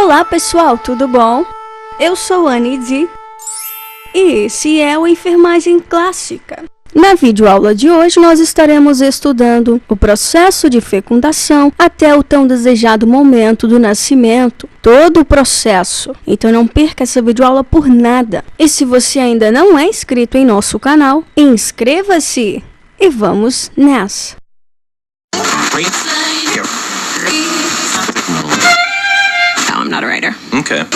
Olá pessoal, tudo bom? Eu sou Anne D e esse é o Enfermagem Clássica. Na videoaula de hoje nós estaremos estudando o processo de fecundação até o tão desejado momento do nascimento, todo o processo. Então não perca essa videoaula por nada. E se você ainda não é inscrito em nosso canal, inscreva-se e vamos nessa. No, I'm not a writer. Okay.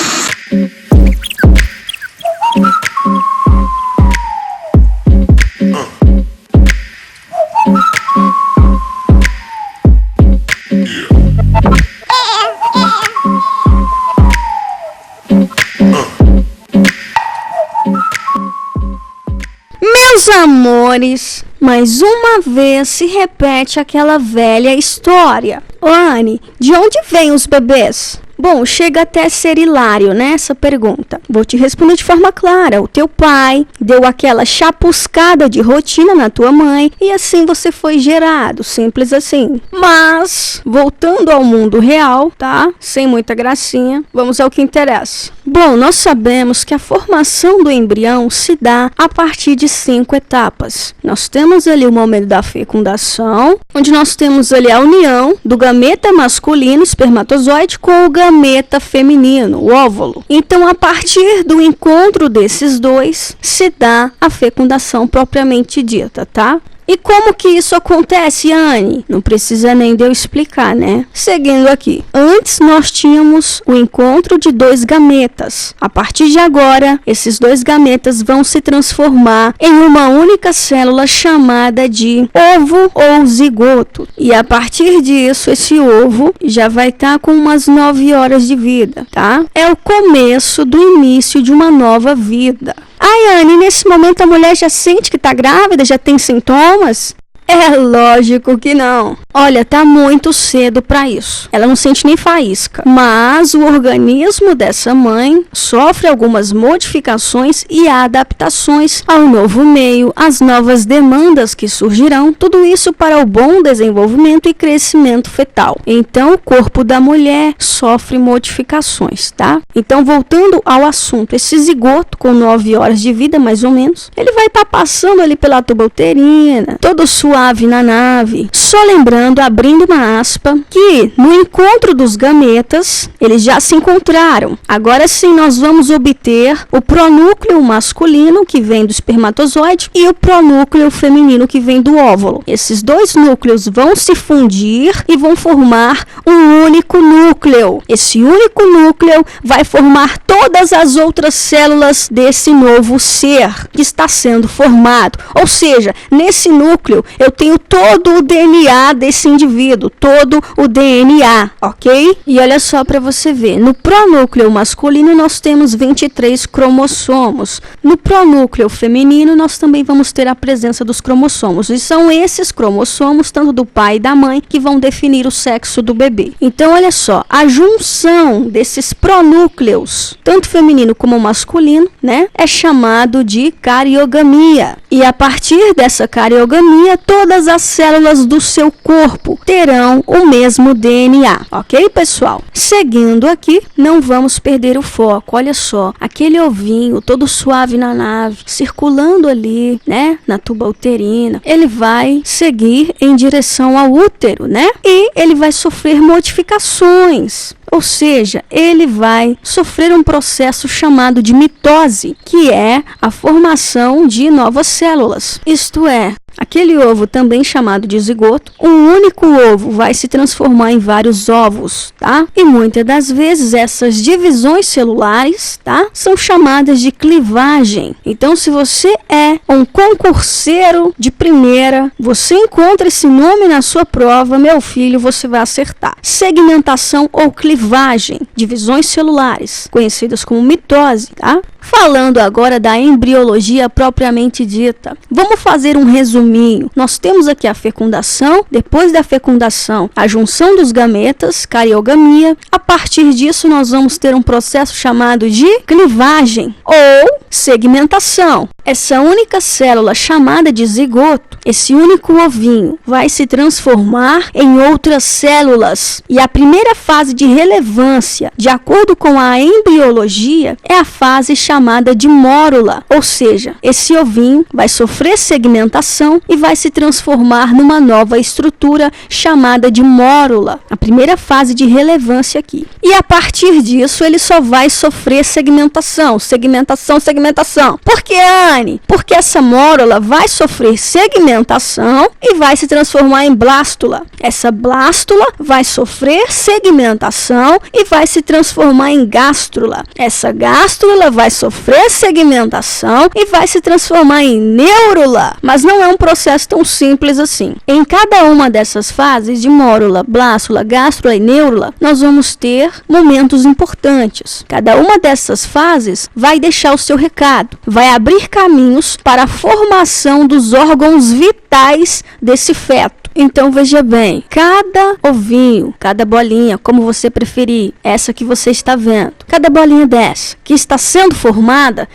Meus amores, mais uma vez se repete aquela velha história. Anne, de onde vêm os bebês? Bom, chega até a ser hilário, né, essa pergunta. Vou te responder de forma clara. O teu pai deu aquela chapuscada de rotina na tua mãe e assim você foi gerado, simples assim. Mas, voltando ao mundo real, tá? Sem muita gracinha, vamos ao que interessa. Bom, nós sabemos que a formação do embrião se dá a partir de 5 etapas. Nós temos ali o momento da fecundação, onde nós temos ali a união do gameta masculino, espermatozoide, com o gameta feminino, o óvulo. Então, a partir do encontro desses dois, se dá a fecundação propriamente dita, tá? E como que isso acontece, Anne? Não precisa nem de eu explicar, né? Seguindo aqui. Antes nós tínhamos o encontro de 2 gametas. A partir de agora, esses 2 gametas vão se transformar em uma única célula chamada de ovo ou zigoto. E a partir disso, esse ovo já vai estar com umas 9 horas de vida, tá? É o começo do início de uma nova vida. Ai, Anne, nesse momento a mulher já sente que tá grávida, já tem sintomas? É lógico que não. Olha, tá muito cedo para isso. Ela não sente nem faísca. Mas o organismo dessa mãe sofre algumas modificações e adaptações ao novo meio, às novas demandas que surgirão, tudo isso para o bom desenvolvimento e crescimento fetal. Então, o corpo da mulher sofre modificações, tá? Então, voltando ao assunto, esse zigoto com 9 horas de vida, mais ou menos, ele vai estar passando ali pela tuba uterina, todo suave na nave, só lembrando, abrindo uma aspa, que no encontro dos gametas, eles já se encontraram. Agora sim nós vamos obter o pronúcleo masculino, que vem do espermatozoide, e o pronúcleo feminino, que vem do óvulo. Esses 2 núcleos vão se fundir e vão formar um único núcleo. Esse único núcleo vai formar todas as outras células desse novo ser que está sendo formado. Ou seja, nesse núcleo eu tenho todo o DNA desse indivíduo, todo o DNA, ok? E olha só para você ver, no pronúcleo masculino nós temos 23 cromossomos. No pronúcleo feminino nós também vamos ter a presença dos cromossomos. E são esses cromossomos, tanto do pai e da mãe, que vão definir o sexo do bebê. Então olha só, a junção desses pronúcleos, tanto feminino como masculino, né, é chamado de cariogamia. E a partir dessa cariogamia, todas as células do seu corpo terão o mesmo DNA, ok, pessoal? Seguindo aqui, não vamos perder o foco. Olha só, aquele ovinho todo suave na nave, circulando ali, né, na tuba uterina, ele vai seguir em direção ao útero, né? E ele vai sofrer modificações. Ou seja, ele vai sofrer um processo chamado de mitose, que é a formação de novas células. Isto é, aquele ovo também chamado de zigoto, um único ovo vai se transformar em vários ovos, tá? E muitas das vezes essas divisões celulares, tá, são chamadas de clivagem. Então, se você é um concurseiro de primeira, você encontra esse nome na sua prova, meu filho, você vai acertar. Segmentação ou clivagem, divisões celulares, conhecidas como mitose, tá? Falando agora da embriologia propriamente dita, vamos fazer um resuminho. Nós temos aqui a fecundação, depois da fecundação, a junção dos gametas, cariogamia. A partir disso, nós vamos ter um processo chamado de clivagem ou segmentação. essa única célula chamada de zigoto, esse único ovinho, vai se transformar em outras células. E a primeira fase de relevância, de acordo com a embriologia, é a fase chamada de mórula. Ou seja, esse ovinho vai sofrer segmentação e vai se transformar numa nova estrutura chamada de mórula. A primeira fase de relevância aqui. E a partir disso, ele só vai sofrer segmentação. Por que, Anne? Porque essa mórula vai sofrer segmentação e vai se transformar em blástula. Essa blástula vai sofrer segmentação e vai se transformar em gástrula. Essa gástrula vai sofrer segmentação e vai se transformar em neurula. Mas não é um processo tão simples assim. Em cada uma dessas fases de mórula, blástula, gástrula e neurula, nós vamos ter momentos importantes. Cada uma dessas fases vai deixar o seu recado, vai abrir caminhos para a formação dos órgãos vitais desse feto. Então, veja bem, cada ovinho, cada bolinha, como você preferir, essa que você está vendo, cada bolinha dessa que está sendo formada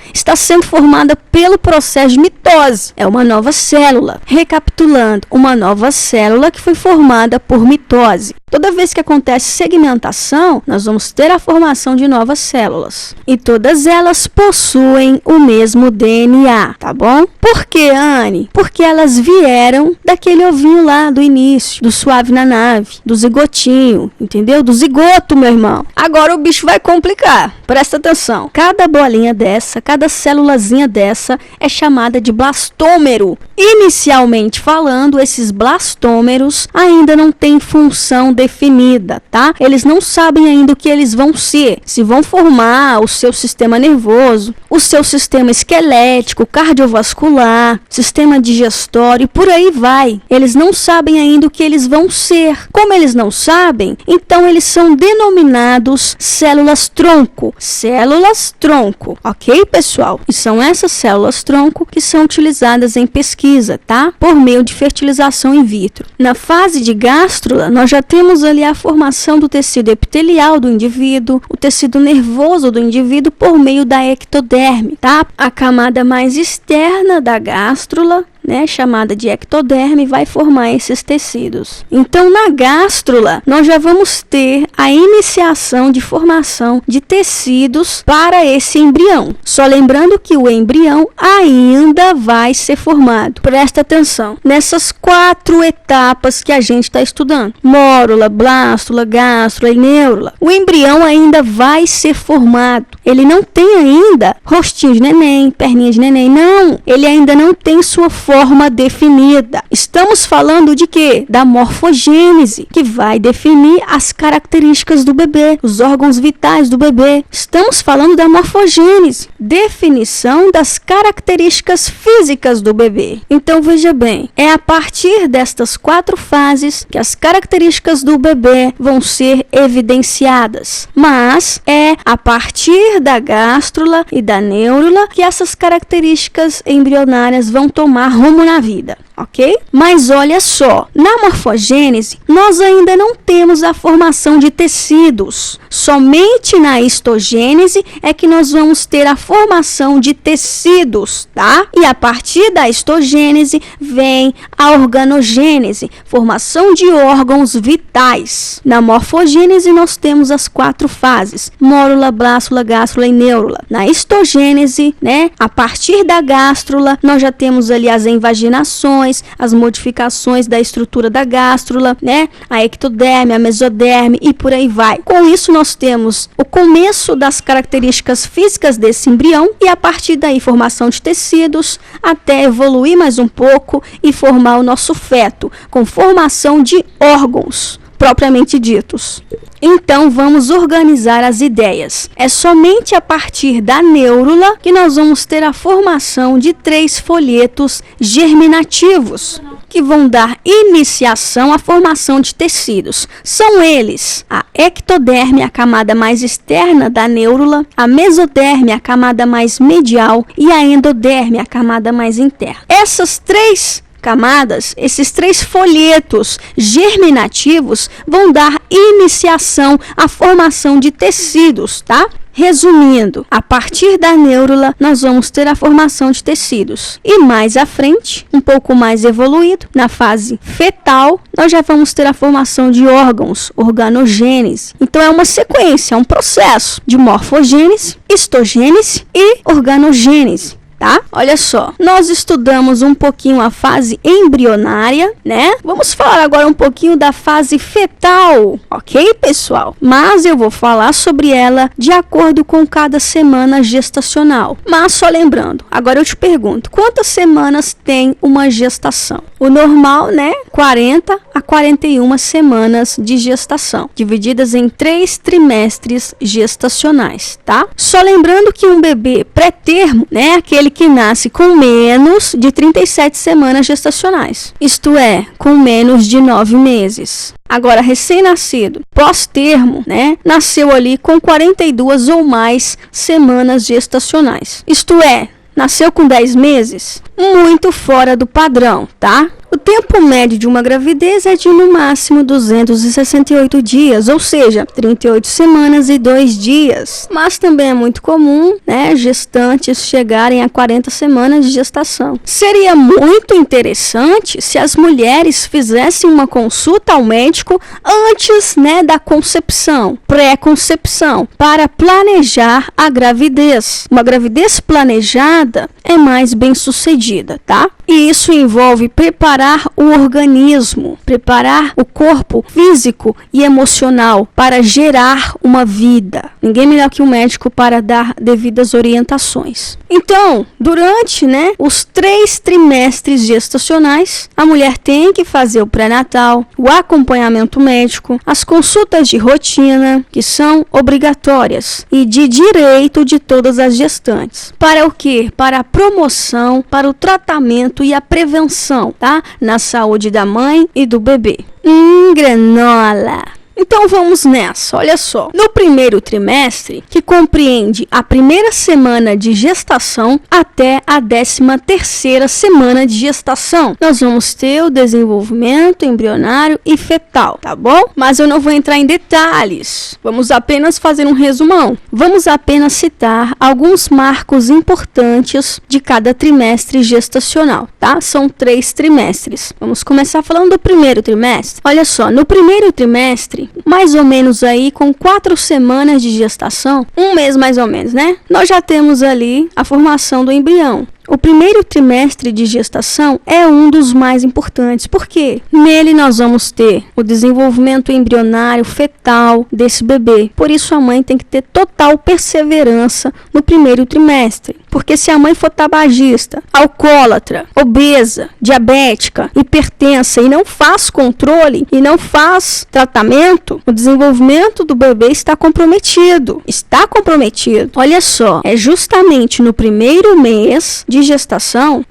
pelo processo de mitose. É uma nova célula. Recapitulando, uma nova célula que foi formada por mitose. Toda vez que acontece segmentação, nós vamos ter a formação de novas células. E todas elas possuem o mesmo DNA, tá bom? Por que, Anne? Porque elas vieram daquele ovinho lá do início, do suave na nave, do zigotinho, entendeu? Do zigoto, meu irmão. Agora o bicho vai complicar. Presta atenção. Cada bolinha dessa, cada célulazinha dessa é chamada de blastômero. Inicialmente falando, esses blastômeros ainda não têm função definida, tá? Eles não sabem ainda o que eles vão ser. Se vão formar o seu sistema nervoso, o seu sistema esquelético, cardiovascular, sistema digestório e por aí vai. Eles não sabem ainda o que eles vão ser. Como eles não sabem, então eles são denominados células-tronco. Células-tronco, ok, pessoal? E são essas células-tronco que são utilizadas em pesquisa, tá? Por meio de fertilização in vitro. Na fase de gástrula, nós já temos ali a formação do tecido epitelial do indivíduo, o tecido nervoso do indivíduo por meio da ectoderme, tá? A camada mais externa da gástrula, chamada de ectoderme, vai formar esses tecidos. Então, na gástrula, nós já vamos ter a iniciação de formação de tecidos para esse embrião. Só lembrando que o embrião ainda vai ser formado. Presta atenção nessas 4 etapas que a gente está estudando: mórula, blástula, gástrula e neurula. O embrião ainda vai ser formado. Ele não tem ainda rostinho de neném, perninha de neném, não. Ele ainda não tem sua forma definida. Estamos falando de quê? Da morfogênese, que vai definir as características do bebê, os órgãos vitais do bebê. Estamos falando da morfogênese, definição das características físicas do bebê. Então, veja bem, é a partir destas 4 fases que as características do bebê vão ser evidenciadas. Mas é a partir da gástrula e da neurula que essas características embrionárias vão tomar rumo na vida, ok? Mas olha só, na morfogênese, nós ainda não temos a formação de tecidos. Somente na histogênese é que nós vamos ter a formação de tecidos, tá? E a partir da histogênese vem a organogênese, formação de órgãos vitais. Na morfogênese nós temos as 4 fases: mórula, blástula, gástrula e neurula. Na histogênese, a partir da gástrula, nós já temos ali as invaginações, as modificações da estrutura da gástrula, a ectoderme, a mesoderme e por aí vai. Com isso nós temos o começo das características físicas desse embrião e a partir daí formação de tecidos até evoluir mais um pouco e formar o nosso feto, com formação de órgãos propriamente ditos. Então, vamos organizar as ideias. É somente a partir da neurula que nós vamos ter a formação de 3 folhetos germinativos, que vão dar iniciação à formação de tecidos. São eles: a ectoderme, a camada mais externa da neurula, a mesoderme, a camada mais medial, e a endoderme, a camada mais interna. Essas 3 camadas, esses 3 folhetos germinativos vão dar iniciação à formação de tecidos, tá? Resumindo, a partir da neurula, nós vamos ter a formação de tecidos. E mais à frente, um pouco mais evoluído, na fase fetal, nós já vamos ter a formação de órgãos, organogênese. Então, é uma sequência, é um processo de morfogênese, histogênese e organogênese. Tá? Olha só, nós estudamos um pouquinho a fase embrionária, né? Vamos falar agora um pouquinho da fase fetal, ok, pessoal? Mas eu vou falar sobre ela de acordo com cada semana gestacional. Mas só lembrando, agora eu te pergunto, quantas semanas tem uma gestação? O normal, né? 40 a 41 semanas de gestação, divididas em 3 trimestres gestacionais, tá? Só lembrando que um bebê pré-termo, né? Aquele que nasce com menos de 37 semanas gestacionais, isto é, com menos de 9 meses. Agora, recém-nascido, pós-termo, né, nasceu ali com 42 ou mais semanas gestacionais, isto é, nasceu com 10 meses, muito fora do padrão, tá? O tempo médio de uma gravidez é de no máximo 268 dias, ou seja, 38 semanas e 2 dias. Mas também é muito comum, né, gestantes chegarem a 40 semanas de gestação. Seria muito interessante se as mulheres fizessem uma consulta ao médico antes, né, da concepção, pré-concepção, para planejar a gravidez. Uma gravidez planejada é mais bem-sucedida, tá? E isso envolve preparar o organismo, preparar o corpo físico e emocional para gerar uma vida. Ninguém melhor que um médico para dar devidas orientações. Então, durante, né, os 3 trimestres gestacionais, a mulher tem que fazer o pré-natal, o acompanhamento médico, as consultas de rotina, que são obrigatórias e de direito de todas as gestantes. Para o quê? Para a promoção, para o tratamento e a prevenção, tá? Na saúde da mãe e do bebê. Granola! Então vamos nessa, olha só. No primeiro trimestre, que compreende a primeira semana de gestação até a 13ª semana de gestação, nós vamos ter o desenvolvimento embrionário e fetal, tá bom? Mas eu não vou entrar em detalhes, vamos apenas fazer um resumão. Vamos apenas citar alguns marcos importantes de cada trimestre gestacional, tá? São 3 trimestres. Vamos começar falando do primeiro trimestre. Olha só, no primeiro trimestre, mais ou menos aí com 4 semanas de gestação, 1 mês mais ou menos, né? Nós já temos ali a formação do embrião. O primeiro trimestre de gestação é um dos mais importantes, porque nele nós vamos ter o desenvolvimento embrionário fetal desse bebê. Por isso a mãe tem que ter total perseverança no primeiro trimestre, porque se a mãe for tabagista, alcoólatra, obesa, diabética, hipertensa e não faz controle e não faz tratamento, o desenvolvimento do bebê está comprometido. Está comprometido. Olha só, é justamente no primeiro mês de gestação,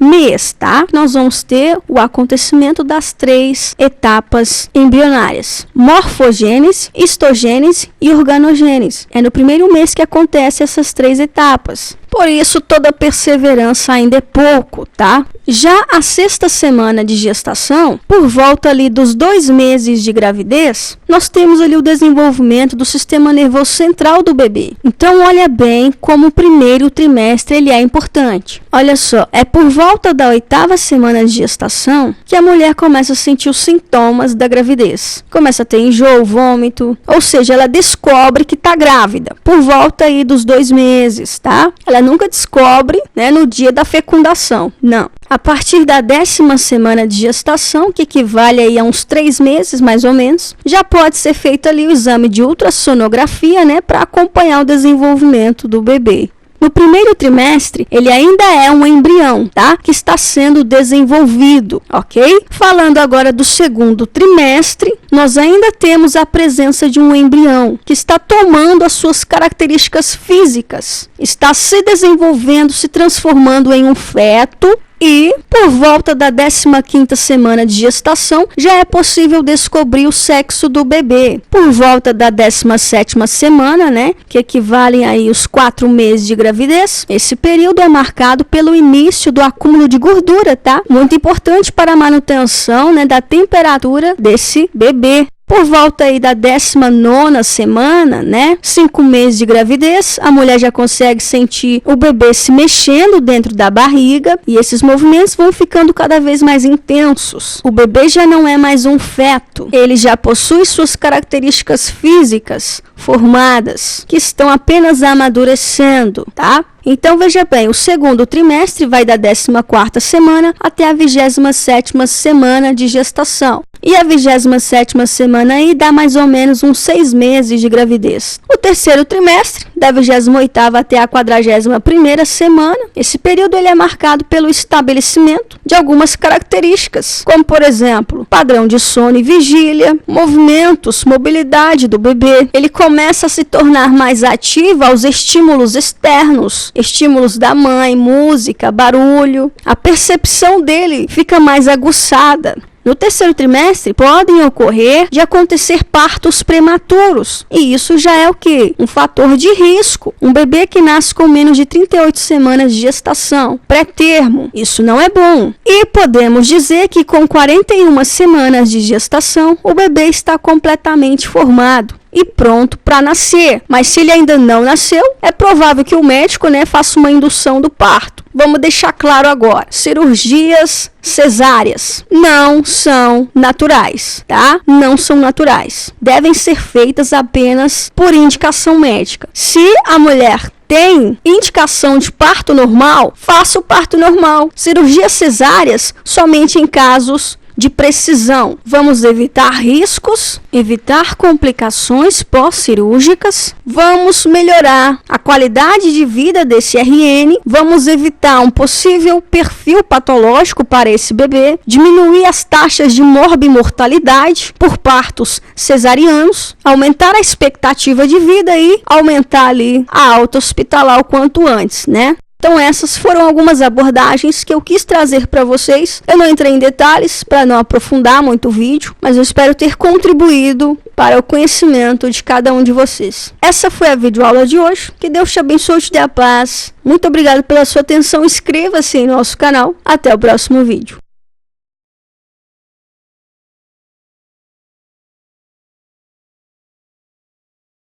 tá? Nós vamos ter o acontecimento das 3 etapas embrionárias: morfogênese, histogênese e organogênese. É no primeiro mês que acontecem essas 3 etapas. Por isso, toda perseverança ainda é pouco, tá? Já a 6ª semana de gestação, por volta ali dos 2 meses de gravidez, nós temos ali o desenvolvimento do sistema nervoso central do bebê. Então, olha bem como o primeiro trimestre ele é importante. Olha só, é por volta da 8ª semana de gestação que a mulher começa a sentir os sintomas da gravidez. Começa a ter enjoo, vômito, ou seja, ela descobre que está grávida por volta aí dos 2 meses, tá? Ela nunca descobre, né, no dia da fecundação, não. A partir da 10ª semana de gestação, que equivale aí a uns 3 meses, mais ou menos, já pode ser feito ali o exame de ultrassonografia, né, para acompanhar o desenvolvimento do bebê. No primeiro trimestre, ele ainda é um embrião, tá? Que está sendo desenvolvido, ok? Falando agora do segundo trimestre, nós ainda temos a presença de um embrião que está tomando as suas características físicas, está se desenvolvendo, se transformando em um feto. E, por volta da 15ª semana de gestação, já é possível descobrir o sexo do bebê. Por volta da 17ª semana, né, que equivalem aí os 4 meses de gravidez, esse período é marcado pelo início do acúmulo de gordura, tá? Muito importante para a manutenção, né, da temperatura desse bebê. Por volta aí da 19ª semana, né? 5 meses de gravidez, a mulher já consegue sentir o bebê se mexendo dentro da barriga e esses movimentos vão ficando cada vez mais intensos. O bebê já não é mais um feto, ele já possui suas características físicas formadas, que estão apenas amadurecendo, tá? Então, veja bem, o segundo trimestre vai da 14ª semana até a 27ª semana de gestação. E a 27ª semana aí dá mais ou menos uns 6 meses de gravidez. O terceiro trimestre, da 28ª até a 41ª semana, esse período ele é marcado pelo estabelecimento de algumas características, como por exemplo, padrão de sono e vigília, movimentos, mobilidade do bebê. Ele começa a se tornar mais ativo aos estímulos externos, estímulos da mãe, música, barulho. A percepção dele fica mais aguçada. No terceiro trimestre, podem ocorrer de acontecer partos prematuros. E isso já é o quê? Um fator de risco. Um bebê que nasce com menos de 38 semanas de gestação. Pré-termo. Isso não é bom. E podemos dizer que com 41 semanas de gestação, o bebê está completamente formado e pronto para nascer. Mas se ele ainda não nasceu, é provável que o médico, faça uma indução do parto. Vamos deixar claro agora, cirurgias cesáreas não são naturais, tá? Não são naturais. Devem ser feitas apenas por indicação médica. Se a mulher tem indicação de parto normal, faça o parto normal. Cirurgias cesáreas somente em casos de precisão. Vamos evitar riscos, evitar complicações pós-cirúrgicas, vamos melhorar a qualidade de vida desse RN, vamos evitar um possível perfil patológico para esse bebê, diminuir as taxas de morbimortalidade por partos cesarianos, aumentar a expectativa de vida e aumentar ali a alta hospitalar o quanto antes, né? Então essas foram algumas abordagens que eu quis trazer para vocês. Eu não entrei em detalhes para não aprofundar muito o vídeo, mas eu espero ter contribuído para o conhecimento de cada um de vocês. Essa foi a videoaula de hoje. Que Deus te abençoe e te dê a paz. Muito obrigado pela sua atenção. Inscreva-se em nosso canal. Até o próximo vídeo.